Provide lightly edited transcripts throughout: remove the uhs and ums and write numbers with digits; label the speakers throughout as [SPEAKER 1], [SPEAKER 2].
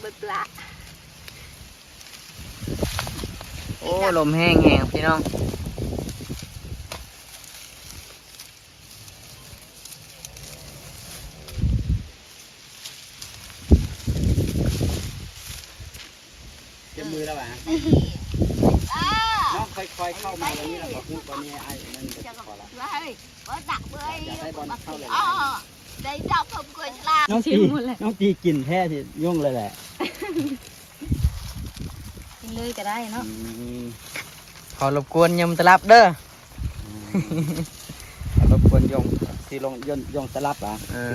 [SPEAKER 1] เบิดปลา
[SPEAKER 2] โอ้ลมแห้งแห้งพี่น้อง
[SPEAKER 3] เจ็บมือแล้วป่ะน้องค่อยๆเข้ามาตรงนี้แล้วก็พูดตอนนี้ไอ้นั่นจะขอละ
[SPEAKER 1] có đặt bơi đây sao không cười là
[SPEAKER 3] น้องตีกินแท้ที่ยุ่งเลยแหละ
[SPEAKER 1] กินเลยก็ได้เนาะ
[SPEAKER 2] ขอรบกวนยมตลับเด้อ
[SPEAKER 3] รบกวนยงที่ลงยงตลับอ่ะ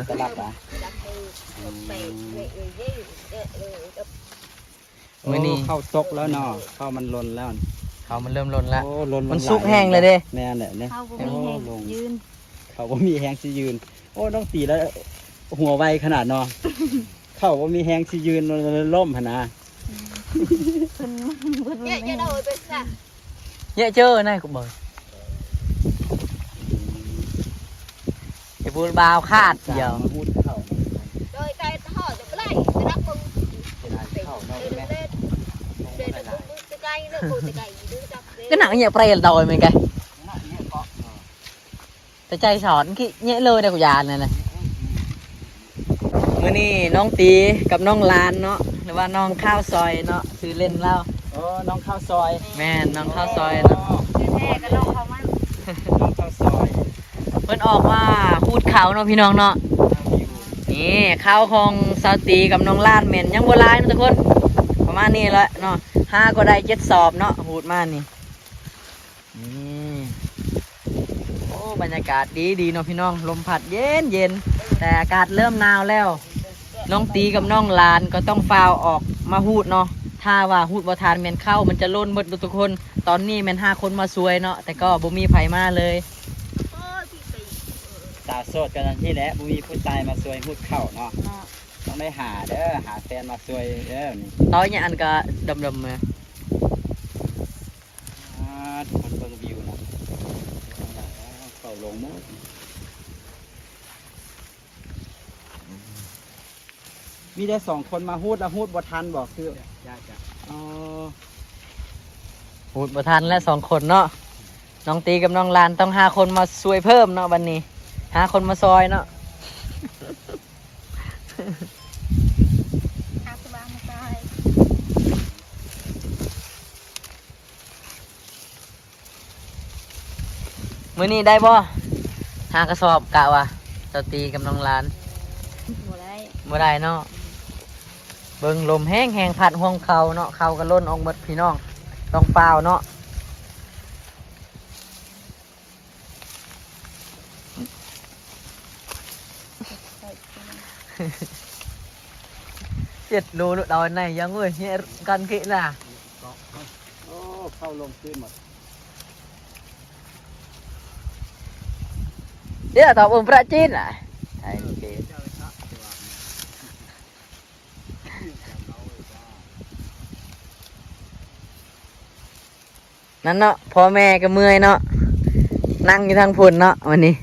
[SPEAKER 3] ตลับอ่ะมื้อนี้เข้าซกแล้วเนาะเข้ามันลนแล้ว
[SPEAKER 2] เขามันเริ่มลนแล้ว
[SPEAKER 3] โอ้ลน
[SPEAKER 2] มันสุกแห้งเลยเด้
[SPEAKER 3] แม่นแหละเนี่ย
[SPEAKER 1] เขาบ่มีแห้งยืน
[SPEAKER 3] เขาบ่มีแห้งสิยืนโอ้น้องตีแล้วหัวไวขนาดเนาะเขาบ่มีแห้งสิยืนล่มหั่นนะ
[SPEAKER 1] เนี่ยจะโดนไปซะ
[SPEAKER 2] เนี่ยเจอnày cũng bởi thì buôn bao khát giờ
[SPEAKER 3] พูดเข้า
[SPEAKER 1] rồi tay họจะไปไล่จะรับมึง
[SPEAKER 3] เข้าเนาะแม่
[SPEAKER 2] cái nặng nhẹ prey đòi mình kìaแต่ใจสอนขี้เงี้ยเลยได้กูยานเลยมื้อนี้น้องตีกับน้องลานเนาะหรือว่าน้องข้าวซอยเนาะซื้อเล่นเล่า
[SPEAKER 3] โอ้น้องข้าวซอย
[SPEAKER 2] แม่น้องข้าวซอยเนาะ
[SPEAKER 1] แท้ก็ลองเขามัน
[SPEAKER 3] น้องข้าวซอย
[SPEAKER 2] เพิ่นออกมาพูดเขาเนาะพี่น้องเนาะนี่ข้าวของสาวตีกับน้องลานเหม็นยังโบราณนะทุกคนประมาณนี้แหละเนาะ5ก็ได้7 สอบเนาะพูดมานี่โอ้บรรยากาศดีเนาะพี่น้องลมพัดเย็นแต่อากาศเริ่มหนาวแล้วน้องตีกับน้องลานก็ต้องฟาวออกมาหูดเนาะถ้าว่าหูดบ่ทานแม่นเข้ามันจะล้นหมดทุกคนตอนนี้แม่น5 คนมาซวยเนาะแต่ก็บ่มีไผมาเลย
[SPEAKER 3] สาวโสดกันที่แหละบุมีผู้ชายมาซวยพูดเข้าเนาะต้องได้หาเด้อหาแฟนมาซวยเด้อนี่
[SPEAKER 2] ต้อยเนี่ยอันก็ดำๆมา
[SPEAKER 3] คนเบิ่งวิวนะเข้าลงหมดมีได้2 คนมาฮูดแล้วฮูดบ่ทันบอกคืออ๋อ
[SPEAKER 2] หูดบ่ทันและ2 คนเนาะน้องตีกับน้องลานต้อง5 คนมาซวยเพิ่มเนาะวันนี้5 คนมาซอยเนาะ
[SPEAKER 1] อาสบายมาตาย
[SPEAKER 2] มื้อนี้ได้บ่5 กระสอบกะว่าเจ้าตีกับน้องลาน
[SPEAKER 1] บ่ได้
[SPEAKER 2] บ่ได้เนาะเบิ่งลมแห้งพัดห้องเขาเนาะเขาก็ล้นออกหมดพี่น้องต้องเปล่าเนาะเจ็ดรูดอยnàyยังเว้ยเนี่ยกันkỹ là
[SPEAKER 3] โอ้เข้าลงขึ้นหมด
[SPEAKER 2] เดี๋ยวตอบประจีนอ่ะใช่โอเคนั่นเนาะพ่อแม่ก็เมื่อยเนาะนั่งอยู่ทางพุ่นเนาะวันนี้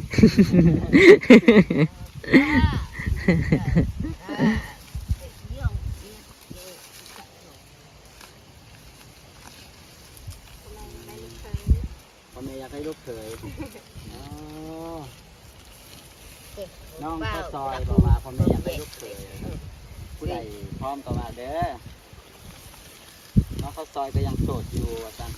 [SPEAKER 3] พ่อแม่อยากให้ลูกเขยน้องข้าวซอยบอกว่าพ่อแม่อยากให้ลูกเขยผู้ใดพร้อมต่อมาเด้อน้องข้าวซอยก็ยังโสดอยู่จัง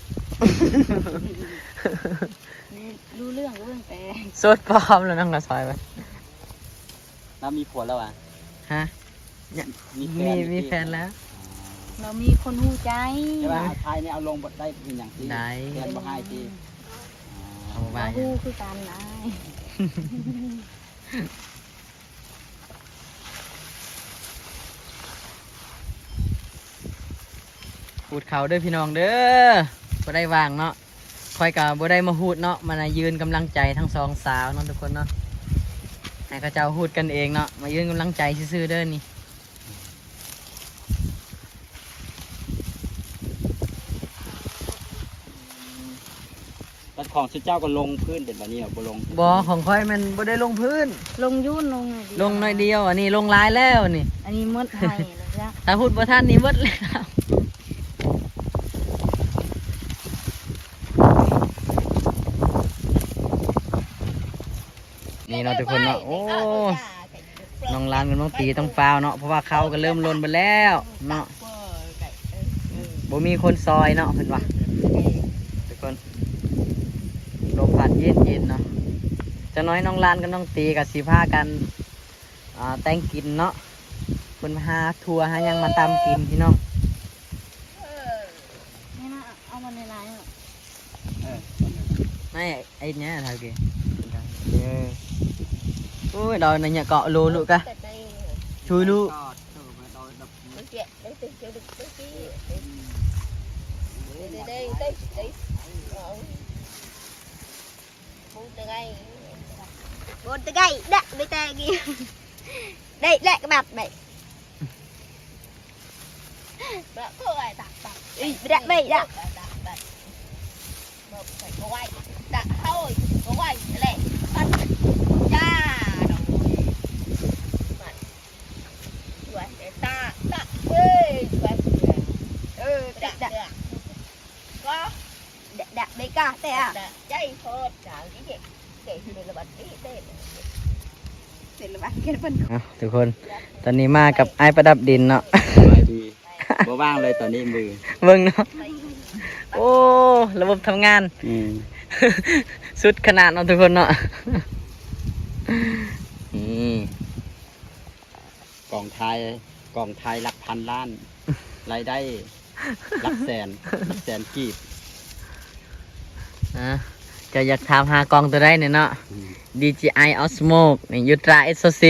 [SPEAKER 1] รู้เรื่องแต่
[SPEAKER 2] สดปลอมแล้วนั่งกระซอยไป
[SPEAKER 3] แล้วมีผัวแล้วอ่ะ
[SPEAKER 2] ฮะ มีแฟนแล้ว
[SPEAKER 1] เรามีคนหูใจ
[SPEAKER 3] ใช่ป่ะไทยเนี่ยเอาลงบทได้เป็นอย่างที่
[SPEAKER 2] ได้
[SPEAKER 3] แฟนบ่ให้ที่
[SPEAKER 2] เอาไป
[SPEAKER 1] เราหูคือการนาย
[SPEAKER 2] พูดเขาเด้อพี่น้องเด้อบ่ได้วางเนาะคอยกับบ่ได้มาพูดเนาะมายืนกำลังใจทั้งสองสาวเนาะทุกคนเนาะให้เขาเจ้าพูดกันเองเนาะมายืนกำลังใจซื่อๆเด้อนี่
[SPEAKER 3] แต่ของชุดเจ้าก็ลงพื้นเป็นแบบนี้บ่ลง
[SPEAKER 2] บ่ของคอยมันบ่ได้ลงพื้น
[SPEAKER 1] ลงยุ่นลง
[SPEAKER 2] ลงหน่อยเดียวอันนี้ลงหลายแล้วนี่
[SPEAKER 1] อันนี้มดไทยเลยจ้ะ
[SPEAKER 2] ถ้าพูดบ่ทันนี่หมดแล้ว นี่เนาะทุกคนเนาะโอ้น้องลานกับน้องตีต้องฟาวเนาะเพราะว่าเขาก็เริ่มลนไปแล้วเนาะบ่มีคนซอยเนาะเพิ่นว่าทุกคนลมพัดเย็นๆเนาะจะน้อยน้องลานกับน้องตีกับสีผ้ากันแต่งกินเนาะเพิ่นหาทัวหายังมาตำกินพี่น้อง
[SPEAKER 1] นี่นะเอามาในร้าน
[SPEAKER 2] ไม่ไอ้เนี้ยทำกี่โอ้ยđòi này nhà cọ lù lụ cả chui lụ
[SPEAKER 1] บนตะไคร้ดักไปแต่กี้ได้แหละกระบาดไปแบบเท่าไหร่ตักดักไปดักก็ไหวดักเข้าก็ไหวแหละจ้าสวยตาเอ้ยสวยดักก็ดักไปกะแต่ใจโคตรจ๋าที่เด็กเด็กเป็นระบาดที่เต้นเป็นระบาดแค่เป็น
[SPEAKER 2] ทุกคนตอนนี้มากับไอ้ประดับดินเนาะ
[SPEAKER 3] ดีบ่ว่างเลยตอนนี้มือ
[SPEAKER 2] เบิ่งเนาะโอ้ระบบทำงาน สุดขนาดเนาะทุกคนเนาะนี่
[SPEAKER 3] กองไทยหลักพันล้านรายได้หลักแสนกีบ
[SPEAKER 2] จะอยากถามหากองตัวได้เนี่ยเนาะ DJI Osmo นี่ Ultra SoC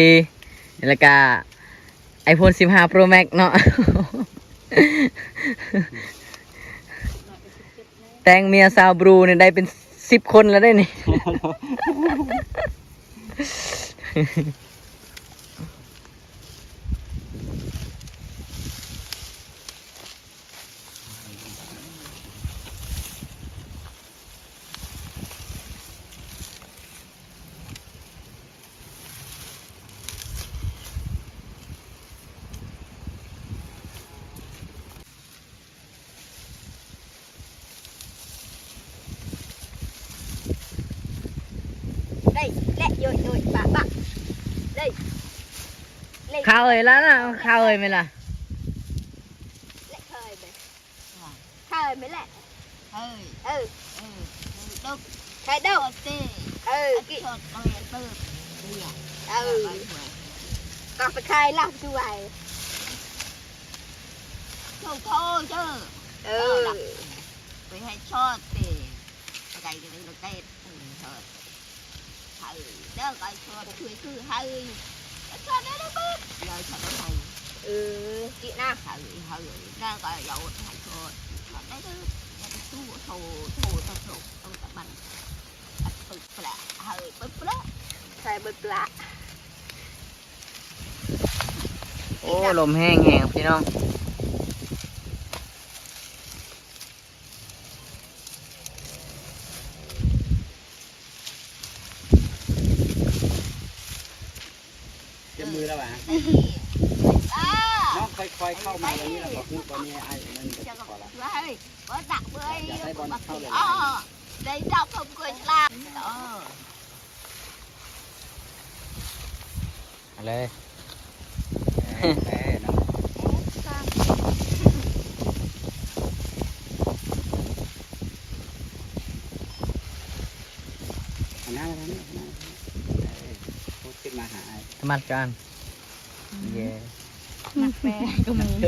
[SPEAKER 2] แล้วก็ iPhone 15 Pro Max เนาะ แต่งเมียสาวบรูเนี่ยได้เป็น10 คนแล้วได้นี่
[SPEAKER 1] đây lẹ rồi bà đây
[SPEAKER 2] ข้าวเอ่ยแล้วนะข้าวเอ่ยไหมล่ะ
[SPEAKER 1] lẹ khơi mới lẹ đâu cái đâu kì còn phải khai làm chú vậy không thôi chứ phải hay cho thì cái này được đây thôi đó coi cho cứ hơi cho nó bớt rồi cho nó hồng chị na hơi ra coi dầu hay thôi đấy đó tu thù tao tập mình bực lạ hơi bực lạ sai bực lạ
[SPEAKER 2] โอ้ลมแห้งแห้งพี่น้อง
[SPEAKER 3] เจ็บมือแล้วป่ะน้องค่อยๆเข้ามาตรงนี้แล้วก็พูดตอนนี้ไอ้นั่นจะพอละ
[SPEAKER 1] có đặt bơi
[SPEAKER 3] Dạ, thấy bọn sau này.
[SPEAKER 1] đây đâu không cười làm
[SPEAKER 2] เอาเลย
[SPEAKER 3] แม่เนาะหันหน้ามาทางนี้พูดขึ้นมาหาไอ้
[SPEAKER 2] สมัครกันเย่
[SPEAKER 1] mặt mẹ của mình
[SPEAKER 3] เ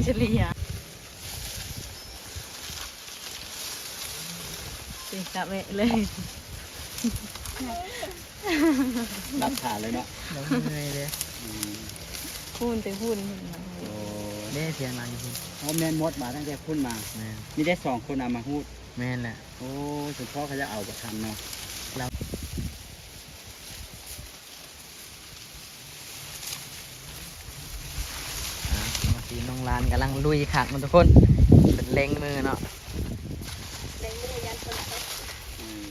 [SPEAKER 4] เฉลี่ยสิกะเวะเลย
[SPEAKER 3] รับขาเลยเนาะ
[SPEAKER 2] เราเหนื่อยเลย
[SPEAKER 3] อืม
[SPEAKER 4] พูนไปพูน
[SPEAKER 3] โอ้
[SPEAKER 2] เด้เสียงนางอยู่พุ่น
[SPEAKER 3] เอาแม่นมดมาตั้งแต่พุ่นมา
[SPEAKER 2] แม่น
[SPEAKER 3] มีได้2คนเอามาฮูด
[SPEAKER 2] แม่นแหละ
[SPEAKER 3] โอ้สุดพ่อเขาจะเอาประทันเนาะ
[SPEAKER 2] บางทีน้องลานกำลังลุยขากมันทุกคนเป็นเล็งมือเนาะ
[SPEAKER 1] เล่นมือยันคนตก
[SPEAKER 3] อืม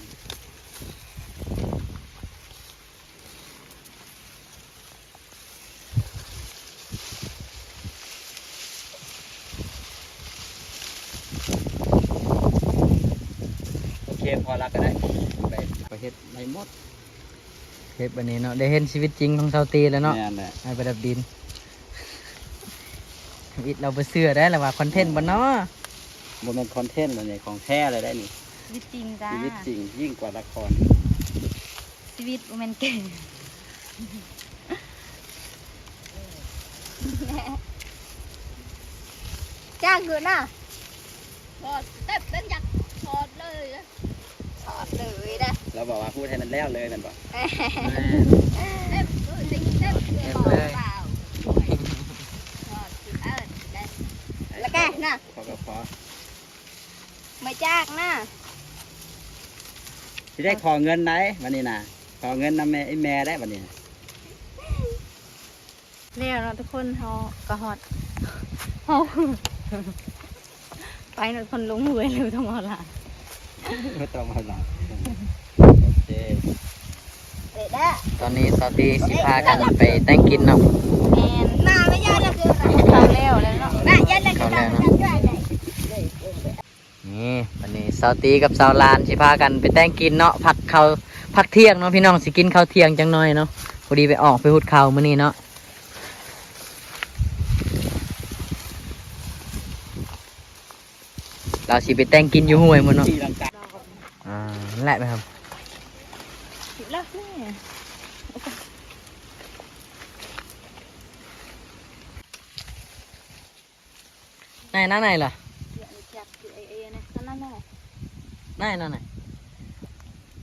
[SPEAKER 3] โอเคพอแล้วก็ได้ไปเฮ็ดในมด
[SPEAKER 2] เทปวันนี้เนาะได้เห็นชีวิตจริงของชาวตีแล้วเนาะ
[SPEAKER 3] แม่นแหละ
[SPEAKER 2] ไอ้ประดับดินวิทย์เราไปเสื้อได้แล้วว่าคอนเทนต์บ่เนาะ
[SPEAKER 3] บ่แม่นคอนเทนต์เลยนี่ของแท้เลยได้นี่
[SPEAKER 4] ชีวิตจริงจ้า
[SPEAKER 3] ชีวิตจริงยิ่งกว่าละคร
[SPEAKER 4] ชีวิตโมเมนเก่ง
[SPEAKER 1] จ้างอยู่นะถอดเต็มเป็นยักษ์ถอดเลยนะถอดเลยนะ
[SPEAKER 3] เราบอกว่าพูดให้มันแล้วเลยนั่นบ่
[SPEAKER 1] เต็มเลยจริงเต็มเลยบอกเปล่าถอดสิได้แล้วแกนะ
[SPEAKER 3] พอก็พอ
[SPEAKER 1] ไม่จ้างนะ
[SPEAKER 3] สิได้ขอเงินไหนวันนี้น่ะขอเงินนำแม่ไอ้แม่ได้วันนี้
[SPEAKER 4] แล้วเนาะทุกคนเขากระหอดเขา ไปเนาะคนลงมือเลยต้องเอาละ
[SPEAKER 3] ไม่ต้องมาหลับโอเค
[SPEAKER 1] เด็ดด้ะ
[SPEAKER 2] ตอนนี้ชาวตีสิพากันไปแต่งกินเนาะ
[SPEAKER 4] แมน
[SPEAKER 1] มาไม่ยากเลยคือ
[SPEAKER 4] เขาแล้วเนาะ
[SPEAKER 1] มายันเลยคือการช่วยเลย
[SPEAKER 2] นี่วันนี้ชาวตีกับชาวลานสิพากันไปแต่งกินเนาะพักเที่ยงเนาะพี่น้องสิกินข้าวเที่ยงจังหน่อยเนาะพอดีไปออกไปหุดข้าวมื้อนี้เนาะเราสิไปแต่งกินอยู่ห้วยมื้อเนาะ
[SPEAKER 3] ที่ลังกา
[SPEAKER 2] นั่นแหละไหมครับ
[SPEAKER 4] สิบแล้วแม่
[SPEAKER 2] ไหนนั่นไหนล่ะ
[SPEAKER 4] เดี๋ยวจับคือเอนะนั่นแหละ
[SPEAKER 2] นั่น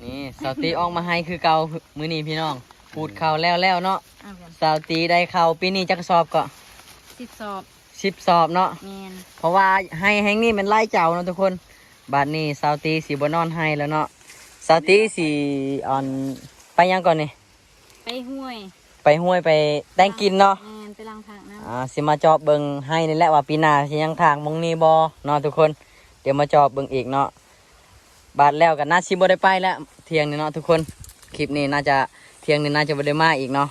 [SPEAKER 2] นี่สาวตีออกมาให้คือเก่ามื้อนี้พี่น้องพูดข่าวแล้วเนาะ
[SPEAKER 4] อ้าวกัน
[SPEAKER 2] สาวตีได้ข่าวปีนี้จักสอบก็
[SPEAKER 4] 10 สอบ
[SPEAKER 2] 10 สอบเนาะ
[SPEAKER 4] แมน
[SPEAKER 2] เพราะว่าให้แห่งนี้มันไล่เจ้าเนาะทุกคนบัดนี้สาวตีสิบ่นอนให้แล้วเนาะสาวตีสิอ่อนไปยังก่อนนี่
[SPEAKER 4] ไปห้วย
[SPEAKER 2] ไปห้วยไปแต่งกินเนาะ
[SPEAKER 4] แมนไปล้างผักนะ
[SPEAKER 2] สิมาจอบเบิ่งให้นี่แหละว่าปีหน้าสิยังทางมงนี้บ่เนาะทุกคนเดี๋ยวมาจอบเบิ่งอีกเนาะบาดแล้วก็น่าสิบ่ได้ไปแล้วเที่ยงนี่เนาะทุกคนคลิปนี้น่าจะเที่ยงนี้น่าจะบ่ได้มาอีกเนาะ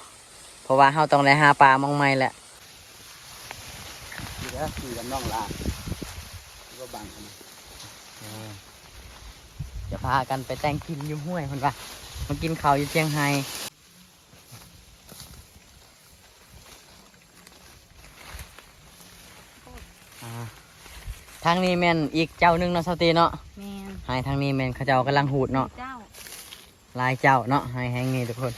[SPEAKER 2] เพราะว่าเฮาต้องได้หาปลามองใหม่แหละ
[SPEAKER 3] ที่แล้วขี่กับน้องลาก็บังกัน
[SPEAKER 2] จะพากันไปแต่งกินอยู่ห้วยเพิ่นว่ามากินข้าวอยู่เชียงไฮ้ทางนี้แม่นอีกเจ้าหนึงเนาะสาวตีเนาะ
[SPEAKER 4] แมน
[SPEAKER 2] ให้ทางนี้แม่นเขาเจ้ากำลังหูดเนาะ
[SPEAKER 4] เจ้า
[SPEAKER 2] หลายเจ้าเนาะให้แห้งนี่ทุกคน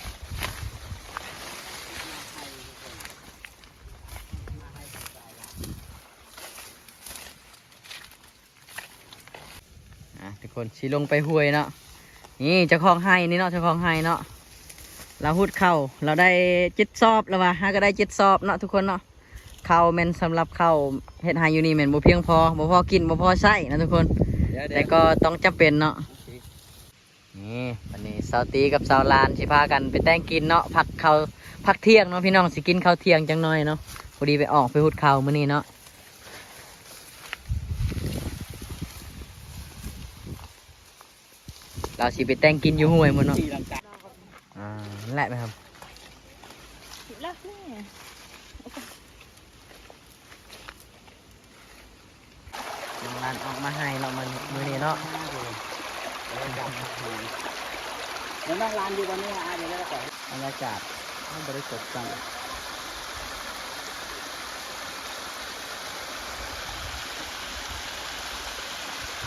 [SPEAKER 2] ทุกคนสิลงไปห้วยเนาะนี่เจ้าของไห้นี่เนาะเจ้าของไห้เนาะเราหุดเข้าเราได้7 สอบแล้วว่าก็ได้7 สอบเนาะทุกคนเนาะข้าวแม่นสำหรับข้าวเฮ็ดไห้อยู่นี่แม่นบ่เพียงพอบ่พอกินบ่พอใช้นะทุกคน แต่ก็ต้องจำเป็นเนาะนี่วันนี้สาวตีกับสาวลานสิพากันไปแต่งกินเนาะพักเที่ยงเนาะพี่น้องสิกินข้าวเที่ยงจังหน่อยเนาะพอดีไปออกไปหุดข้าวมื้อนี้เนาะเราสิไปแต่งกินอยู่ห้วยมื้อเนาะ
[SPEAKER 3] ที่ลังกา
[SPEAKER 2] นั่นแหละไหมครับ
[SPEAKER 4] สิบแล้วแม่
[SPEAKER 2] น้องลานออกมาให้เนาะมื้อนี้เนาะ
[SPEAKER 3] แล้วน้องลานอยู่วันนี้เดี๋ยวเราก่อน
[SPEAKER 2] บรรยากาศมันบริสุทธิ์จัง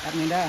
[SPEAKER 3] แป๊บนึงเด้อ